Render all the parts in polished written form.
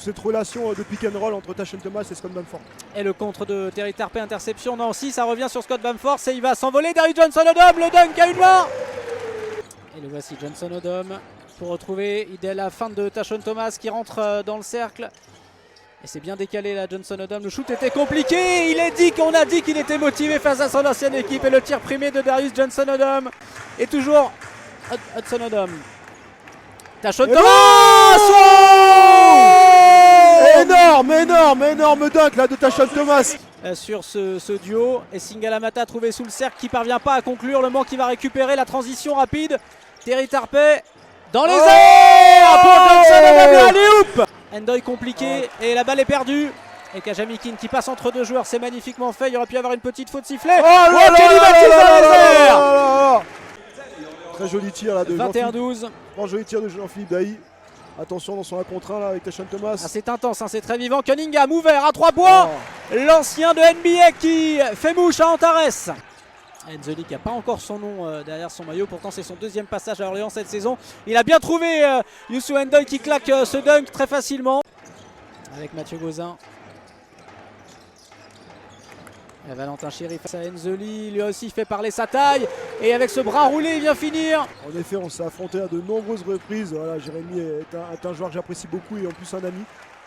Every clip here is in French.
cette relation de pick and roll entre Tashon Thomas et Scott Bamford. Et le contre de Terry Tarpe, interception. Non, si, ça revient sur Scott Bamford et il va s'envoler. Darius Johnson-Odom, le dunk à une main. Et le voici, Johnson-Odom, pour retrouver dès la fin de Tashon Thomas qui rentre dans le cercle. Et c'est bien décalé là, Johnson-Odom. Le shoot était compliqué. On a dit qu'il était motivé face à son ancienne équipe. Et le tir primé de Darius Johnson-Odom. Et toujours Hudson-Odom. Tashon Thomas. Énorme dunk là de Tashon Thomas. Sur ce duo. Et Singalamata trouvé sous le cercle qui parvient pas à conclure. Le manque qui va récupérer la transition rapide. Terry Tarpe dans les airs pour Johnson-Odom, le alley-oop. Ndoye compliqué et la balle est perdue. Et Kajamikin qui passe entre deux joueurs, c'est magnifiquement fait. Il aurait pu avoir une petite faute sifflée. Kenny Batiste dans les airs. Très joli tir là de 21-12. Joli tir de Jean-Philippe Dailly. Attention dans son 1 contre 1 là avec Tashon Thomas. C'est intense, c'est très vivant. Cunningham ouvert à 3 points. L'ancien de NBA qui fait mouche à Antares. Enzeli qui n'a pas encore son nom derrière son maillot, pourtant c'est son deuxième passage à Orléans cette saison. Il a bien trouvé Youssou Ndoye qui claque ce dunk très facilement. Avec Mathieu Gauzin. Et Valentin Chéry face à Enzeli, lui aussi fait parler sa taille. Et avec ce bras roulé, il vient finir. En effet, on s'est affronté à de nombreuses reprises. Voilà, Jérémy est un joueur que j'apprécie beaucoup et en plus un ami.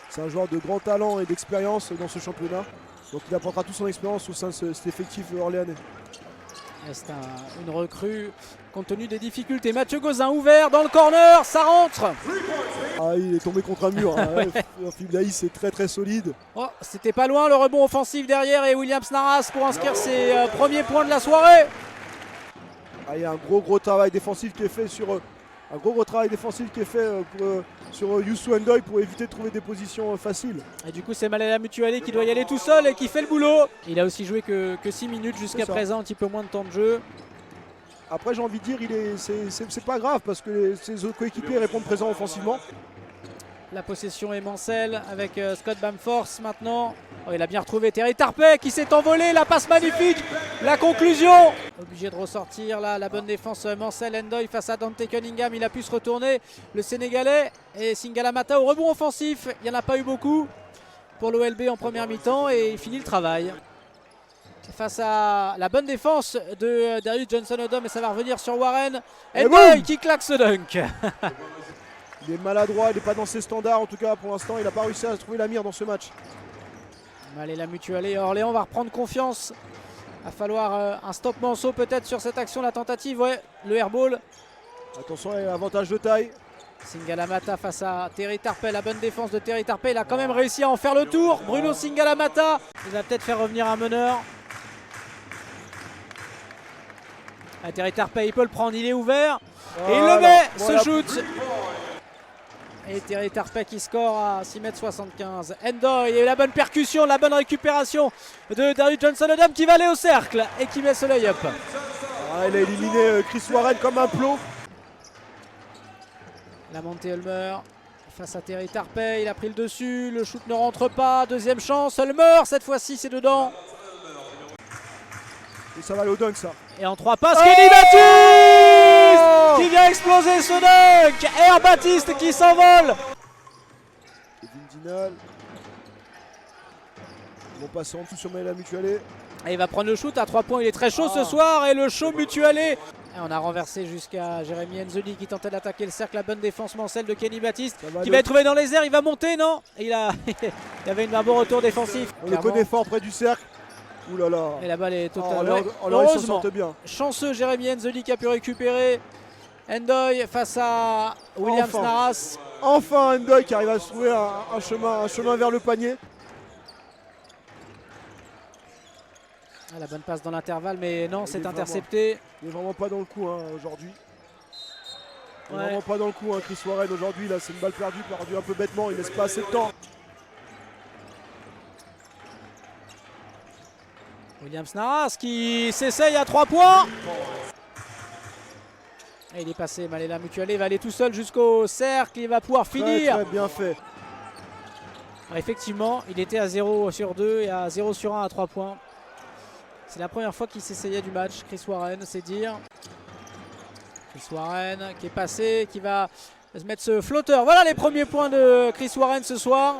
C'est un joueur de grand talent et d'expérience dans ce championnat. Donc il apportera toute son expérience au sein de cet effectif orléanais. C'est une recrue compte tenu des difficultés. Mathieu Gauzin ouvert dans le corner, ça rentre. Il est tombé contre un mur. Ouais. Philippe Dailly, c'est très solide. Oh, c'était pas loin, le rebond offensif derrière et Williams Naras pour inscrire ses premiers points de la soirée. Il y a un gros travail défensif qui est fait sur sur Youssou Ndoye pour éviter de trouver des positions faciles. Et du coup c'est Malela Mutualé qui doit y aller tout seul et qui fait le boulot. Il a aussi joué que 6 minutes jusqu'à présent, un petit peu moins de temps de jeu. Après j'ai envie de dire, c'est pas grave parce que ses autres coéquipiers répondent présents offensivement. La possession est Mancel avec Scott Bamford maintenant. Oh, il a bien retrouvé Terry Tarpe qui s'est envolé, la passe magnifique, la conclusion. Obligé de ressortir là, la bonne défense Mancel Ndoye face à Dante Cunningham. Il a pu se retourner, le Sénégalais. Et Singalamata au rebond offensif, il n'y en a pas eu beaucoup pour l'OLB en première mi-temps et il finit le travail. Face à la bonne défense de Darius Johnson-Odom et ça va revenir sur Warren. Ndoye qui claque ce dunk. Il est maladroit, il n'est pas dans ses standards en tout cas pour l'instant. Il n'a pas réussi à trouver la mire dans ce match. Allez, la Mutualé, Orléans va reprendre confiance. Il va falloir un stop Manceau peut-être sur cette action, la tentative. Ouais, le airball. Attention, il y a l'avantage de taille. Singalamata face à Terry Tarpe, la bonne défense de Terry Tarpe. Il a quand même réussi à en faire le tour. Bruno Singalamata, il va peut-être faire revenir un meneur. Terry Tarpe, il peut le prendre, il est ouvert. Et il le met, ce shoot. Et Terry Tarpe qui score à 6,75 m. Ndoye et la bonne percussion, la bonne récupération de Darius Johnson-Odom qui va aller au cercle et qui met ce lay-up. Il a éliminé Chris Warren comme un plot. La montée Ulmer face à Terry Tarpe, il a pris le dessus, le shoot ne rentre pas, deuxième chance, Ulmer, cette fois-ci c'est dedans. Et ça va aller au dunk ça. Et en 3 passes, Kenny Batiste qui vient exploser ce dunk. Air Baptiste qui s'envole. Kevin Dinal. Ils vont passer en dessous sur Malela Mutualé. Et il va prendre le shoot à 3 points, il est très chaud ce soir et le show Mutualé. Et on a renversé jusqu'à Jérémy Enzeli qui tentait d'attaquer le cercle, la bonne défense Mancel de Kenny Batiste qui va être trouvé dans les airs, il va monter, non? Il y avait un bon retour défensif. On le connaît fort près du cercle. Ouh là là. Et la balle est totalement. Heureusement, bien. Chanceux Jérémy Enzeli qui a pu récupérer. Ndoye face à Williams Naras. Enfin Ndoye qui arrive à se trouver un chemin vers le panier. La bonne passe dans l'intervalle, mais non, c'est intercepté. Il n'est vraiment pas dans le coup aujourd'hui. Il n'est vraiment pas dans le coup, Chris Warren aujourd'hui. Là, c'est une balle perdue un peu bêtement. Il laisse pas assez de temps. Williams Naras qui s'essaye à 3 points. Et il est passé, Malela Mutualé va aller tout seul jusqu'au cercle, il va pouvoir finir. Très bien fait. Effectivement, il était à 0 sur 2 et à 0 sur 1 à 3 points. C'est la première fois qu'il s'essayait du match, Chris Warren, c'est dire. Chris Warren qui est passé, qui va va se mettre ce flotteur. Voilà les premiers points de Chris Warren ce soir.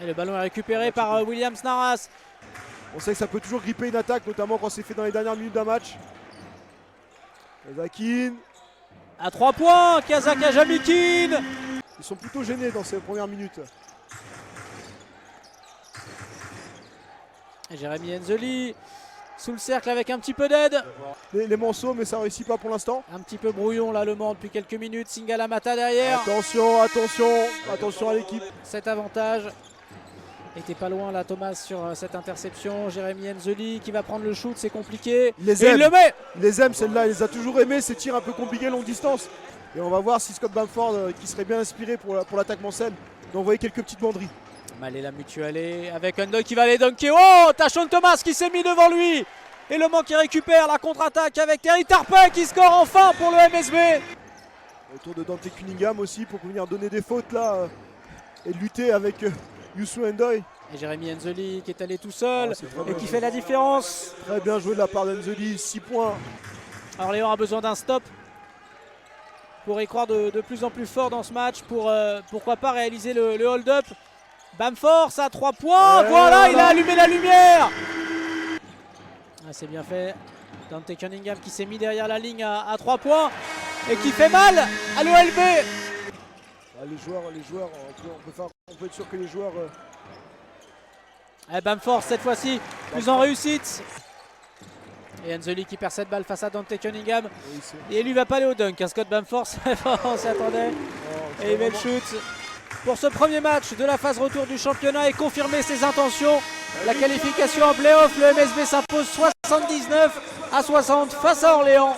Et le ballon est récupéré par Williams Naras. On sait que ça peut toujours gripper une attaque, notamment quand c'est fait dans les dernières minutes d'un match. Kazakin. À 3 points, Kazaka Jamikin. Ils sont plutôt gênés dans ces premières minutes. Et Jérémy Enzeli sous le cercle avec un petit peu d'aide. Les manceaux, mais ça ne réussit pas pour l'instant. Un petit peu brouillon là le Mans depuis quelques minutes. Singala Mata derrière. Attention, attention, attention à l'équipe. Cet avantage. Était pas loin là Thomas sur cette interception. Jérémy Enzeli qui va prendre le shoot, c'est compliqué. Il les et aime. il le met. Il les aime celle-là, il les a toujours aimés, ces tirs un peu compliqués longue distance. Et on va voir si Scott Bamford, qui serait bien inspiré pour l'attaque mancelle, d'envoyer quelques petites banderies. Malé la mutuelle avec Undoy qui va aller dunker. Oh, Tashon Thomas qui s'est mis devant lui. Et le Mans qui récupère la contre-attaque avec Terry Tarpey qui score enfin pour le MSB. Autour de Dante Cunningham aussi pour venir donner des fautes là et lutter avec Youssou N'Doye. Et Jérémy Enzeli qui est allé tout seul et qui joué. fait la différence. Très bien joué de la part d'Enzeli, 6 points. Alors Léon a besoin d'un stop pour y croire de plus en plus fort dans ce match, pour pourquoi pas réaliser le hold-up. Bamford à 3 points, voilà, il a allumé la lumière. Ah, c'est bien fait. Dante Cunningham qui s'est mis derrière la ligne à 3 points et qui fait mal à l'OLB. Ah, les joueurs, on peut être sûr que les joueurs... Bamford cette fois-ci, plus en réussite. Et Enzeli qui perd cette balle face à Dante Cunningham. Et lui va pas aller au dunk, hein. Scott Bamford, on s'y attendait. Et il met le shoot. Pour ce premier match de la phase retour du championnat et confirmer ses intentions. La qualification en play-off, le MSB s'impose 79 à 60 face à Orléans.